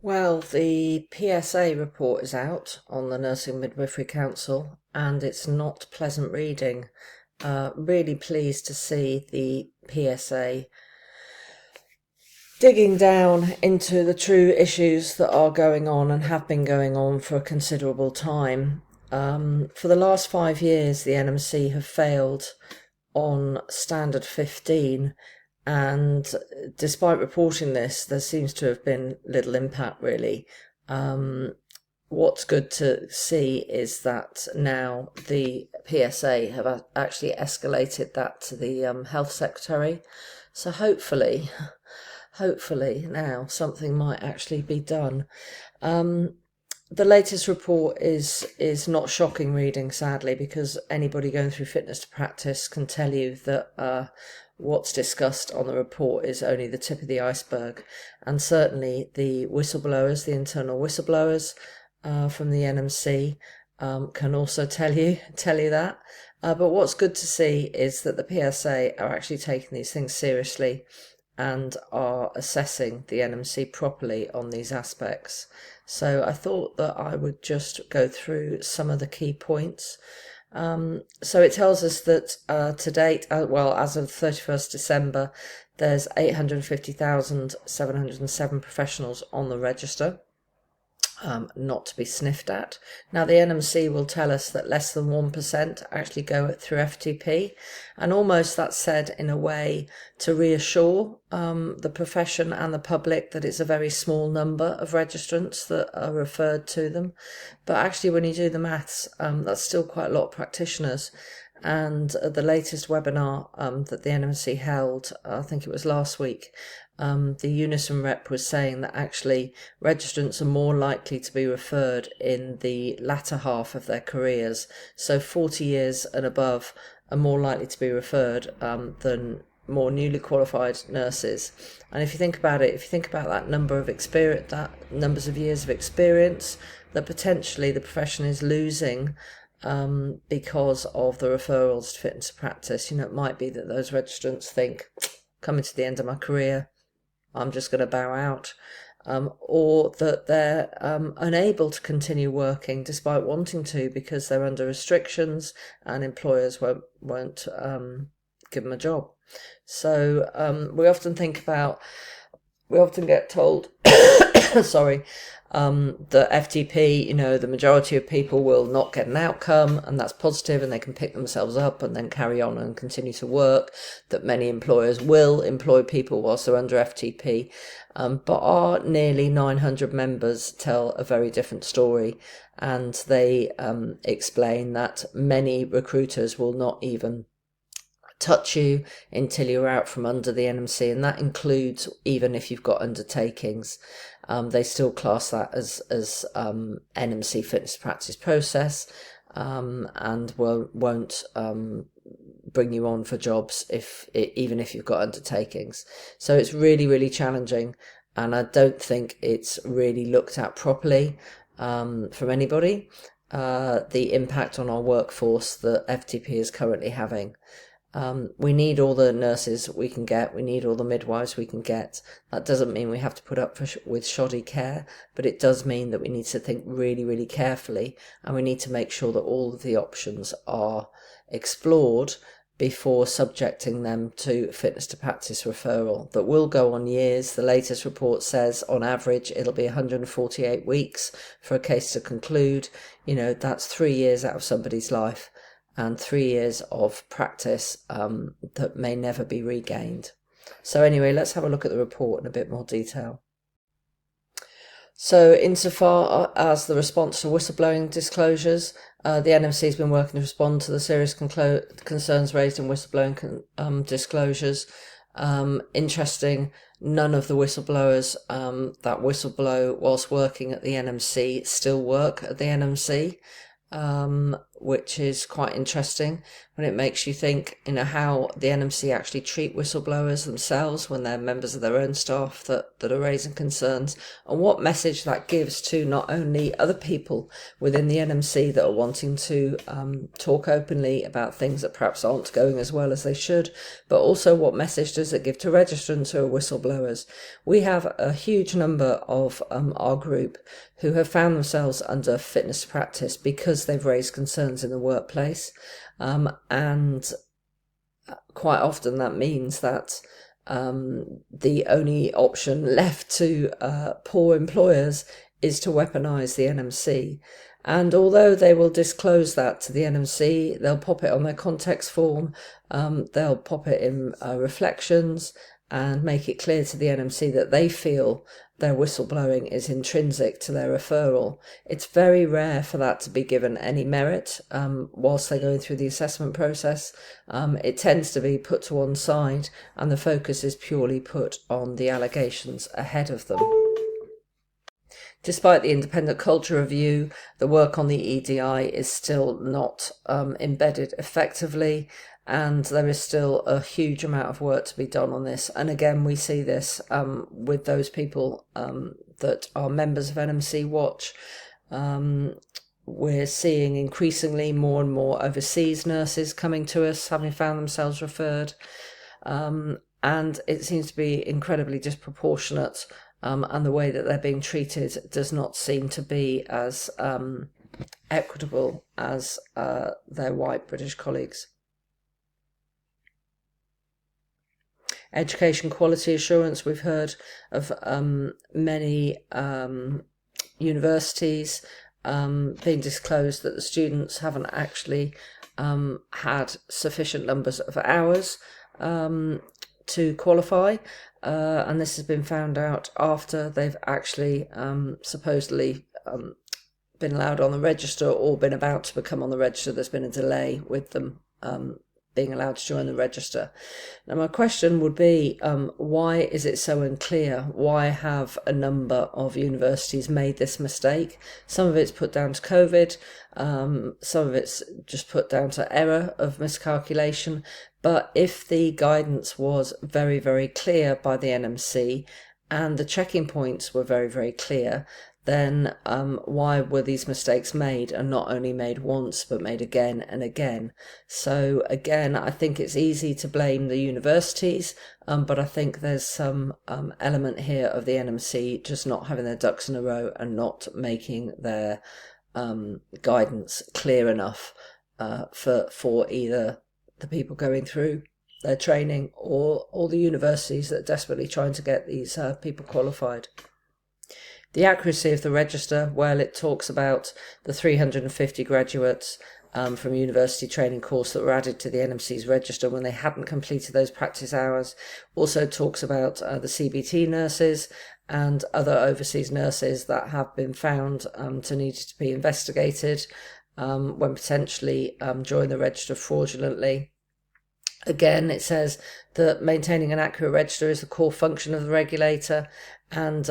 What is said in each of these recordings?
Well, the PSA report is out on the Nursing Midwifery Council, and it's not pleasant reading. Really pleased to see the PSA digging down into the true issues that are going on and have been going on for a considerable time. For the last 5 years, the NMC have failed on Standard 15, and despite reporting this, there seems to have been little impact really. What's good to see is that now the PSA have actually escalated that to the Health Secretary. So hopefully now something might actually be done. The latest report is not shocking reading, sadly, because anybody going through fitness to practice can tell you that what's discussed on the report is only the tip of the iceberg. And certainly the whistleblowers, the internal whistleblowers from the NMC can also tell you that. But what's good to see is that the PSA are actually taking these things seriously and are assessing the NMC properly on these aspects. So I thought that I would just go through some of the key points. So it tells us that to date, as of 31st December, there's 850,707 professionals on the register. Not to be sniffed at. Now the NMC will tell us that less than 1% actually go through FTP, and almost that's said in a way to reassure the profession and the public that it's a very small number of registrants that are referred to them. But actually when you do the maths, that's still quite a lot of practitioners. And at the latest webinar that the NMC held, I think it was last week, the Unison rep was saying that actually registrants are more likely to be referred in the latter half of their careers. So 40 years and above are more likely to be referred than more newly qualified nurses. And if you think about it, if you think about that number of experience, that numbers of years of experience that potentially the profession is losing because of the referrals to fitness to practice, it might be that those registrants think, coming to the end of my career, I'm just going to bow out, or that they're unable to continue working despite wanting to because they're under restrictions and employers won't give them a job. So we often get told, sorry, the FTP, the majority of people will not get an outcome, and that's positive, and they can pick themselves up and then carry on and continue to work, that many employers will employ people whilst they're under FTP. But our nearly 900 members tell a very different story, and they explain that many recruiters will not even touch you until you're out from under the NMC, and that includes even if you've got undertakings. They still class that as NMC fitness practice process, and won't bring you on for jobs even if you've got undertakings. So it's really, really challenging, and I don't think it's really looked at properly from anybody, the impact on our workforce that FTP is currently having. We need all the nurses we can get. We need all the midwives we can get. That doesn't mean we have to put up with shoddy care, but it does mean that we need to think really, really carefully, and we need to make sure that all of the options are explored before subjecting them to fitness to practice referral. That will go on years. The latest report says on average it'll be 148 weeks for a case to conclude. That's 3 years out of somebody's life, and 3 years of practice that may never be regained. So anyway, let's have a look at the report in a bit more detail. So insofar as the response to whistleblowing disclosures, the NMC has been working to respond to the serious concerns raised in whistleblowing disclosures. Interesting, none of the whistleblowers that whistleblow whilst working at the NMC still work at the NMC. which is quite interesting when it makes you think, how the NMC actually treat whistleblowers themselves when they're members of their own staff that are raising concerns, and what message that gives to not only other people within the NMC that are wanting to talk openly about things that perhaps aren't going as well as they should, but also what message does it give to registrants who are whistleblowers. We have a huge number of our group who have found themselves under fitness to practice because they've raised concerns in the workplace. And quite often that means that the only option left to poor employers is to weaponise the NMC. And although they will disclose that to the NMC, they'll pop it on their context form, they'll pop it in reflections and make it clear to the NMC that they feel their whistleblowing is intrinsic to their referral. It's very rare for that to be given any merit whilst they're going through the assessment process. It tends to be put to one side and the focus is purely put on the allegations ahead of them. Despite the independent culture review, the work on the EDI is still not embedded effectively, and there is still a huge amount of work to be done on this. And again, we see this with those people that are members of NMC Watch. We're seeing increasingly more and more overseas nurses coming to us, having found themselves referred. And it seems to be incredibly disproportionate. And the way that they're being treated does not seem to be as equitable as their white British colleagues. Education quality assurance, we've heard of many universities being disclosed that the students haven't actually had sufficient numbers of hours to qualify, and this has been found out after they've actually supposedly been allowed on the register or been about to become on the register. There's been a delay with them being allowed to join the register. Now my question would be, why is it so unclear? Why have a number of universities made this mistake? Some of it's put down to COVID, some of it's just put down to error of miscalculation. But if the guidance was very, very clear by the NMC and the checking points were very, very clear, then why were these mistakes made, and not only made once but made again and again? So again, I think it's easy to blame the universities, but I think there's some element here of the NMC just not having their ducks in a row and not making their guidance clear enough for either the people going through their training or the universities that are desperately trying to get these people qualified. The accuracy of the register, well, it talks about the 350 graduates from university training course that were added to the NMC's register when they hadn't completed those practice hours. Also talks about the CBT nurses and other overseas nurses that have been found to need to be investigated when potentially join the register fraudulently. Again, it says that maintaining an accurate register is the core function of the regulator, and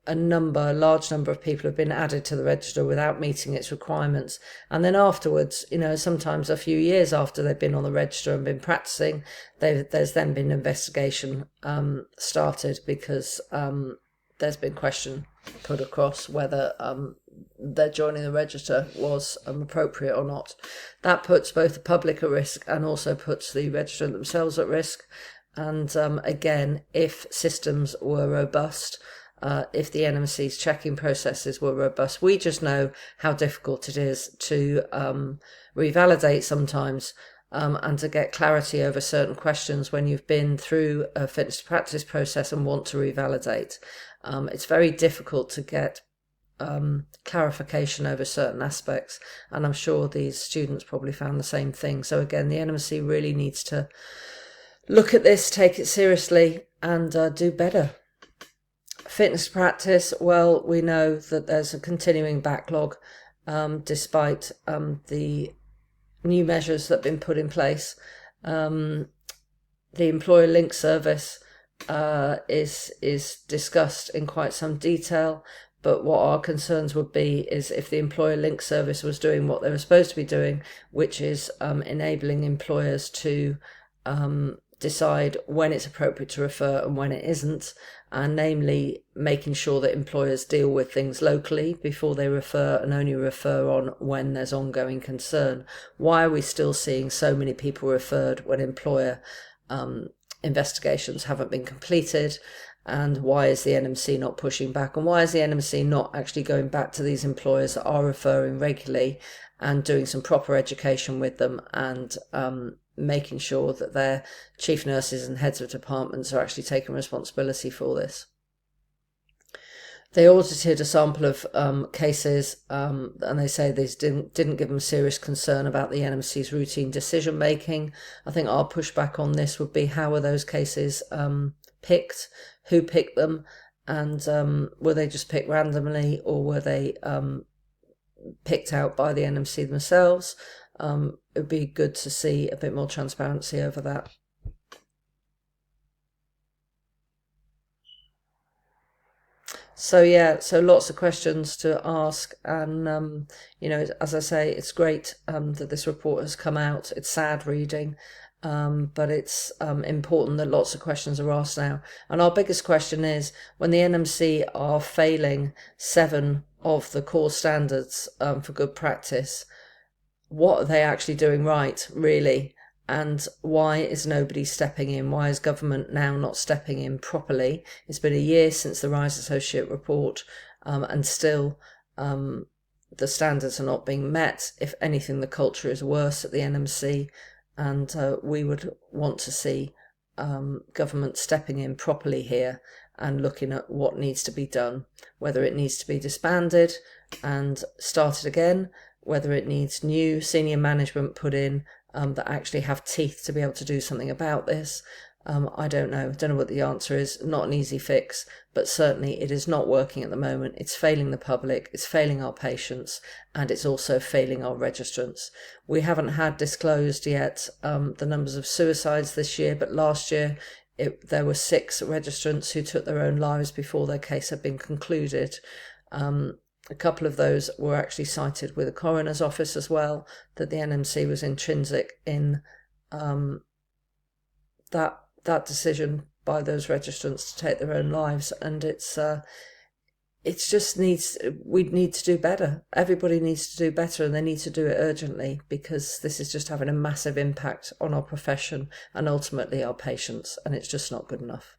a large number of people have been added to the register without meeting its requirements. And then afterwards, sometimes a few years after they've been on the register and been practicing, there's then been an investigation started because there's been question put across whether their joining the register was appropriate or not. That puts both the public at risk and also puts the registrant themselves at risk. And again, if systems were robust, if the NMC's checking processes were robust, we just know how difficult it is to revalidate sometimes and to get clarity over certain questions when you've been through a fitness to practice process and want to revalidate. It's very difficult to get clarification over certain aspects, and I'm sure these students probably found the same thing. So again, the NMC really needs to look at this, take it seriously, and do better. Fitness practice, well, we know that there's a continuing backlog despite the new measures that have been put in place. The employer link service is discussed in quite some detail, But what our concerns would be is if the employer link service was doing what they were supposed to be doing, which is enabling employers to decide when it's appropriate to refer and when it isn't, and namely making sure that employers deal with things locally before they refer and only refer on when there's ongoing concern. Why are we still seeing so many people referred when employer investigations haven't been completed? And why is the NMC not pushing back? And why is the NMC not actually going back to these employers that are referring regularly and doing some proper education with them, and making sure that their chief nurses and heads of departments are actually taking responsibility for this? They audited a sample of cases, and they say these didn't give them serious concern about the NMC's routine decision making. I think our pushback on this would be, how are those cases picked? Who picked them? And were they just picked randomly, or were they picked out by the NMC themselves? It would be good to see a bit more transparency over that. So yeah, so lots of questions to ask, and as I say, it's great that this report has come out. It's sad reading, but it's important that lots of questions are asked now. And our biggest question is, when the NMC are failing 7 of the core standards for good practice, what are they actually doing right, really? And why is nobody stepping in? Why is government now not stepping in properly? It's been a year since the Rise Associate report, and still the standards are not being met. If anything, the culture is worse at the NMC, and we would want to see government stepping in properly here and looking at what needs to be done, whether it needs to be disbanded and started again, whether it needs new senior management put in that actually have teeth to be able to do something about this. I don't know what the answer is. Not an easy fix, but certainly it is not working at the moment. It's failing the public, it's failing our patients, and it's also failing our registrants. We haven't had disclosed yet the numbers of suicides this year, but last year there were 6 registrants who took their own lives before their case had been concluded. A couple of those were actually cited with the coroner's office as well, that the NMC was intrinsic in that decision by those registrants to take their own lives. And we need to do better. Everybody needs to do better, and they need to do it urgently, because this is just having a massive impact on our profession and ultimately our patients, and it's just not good enough.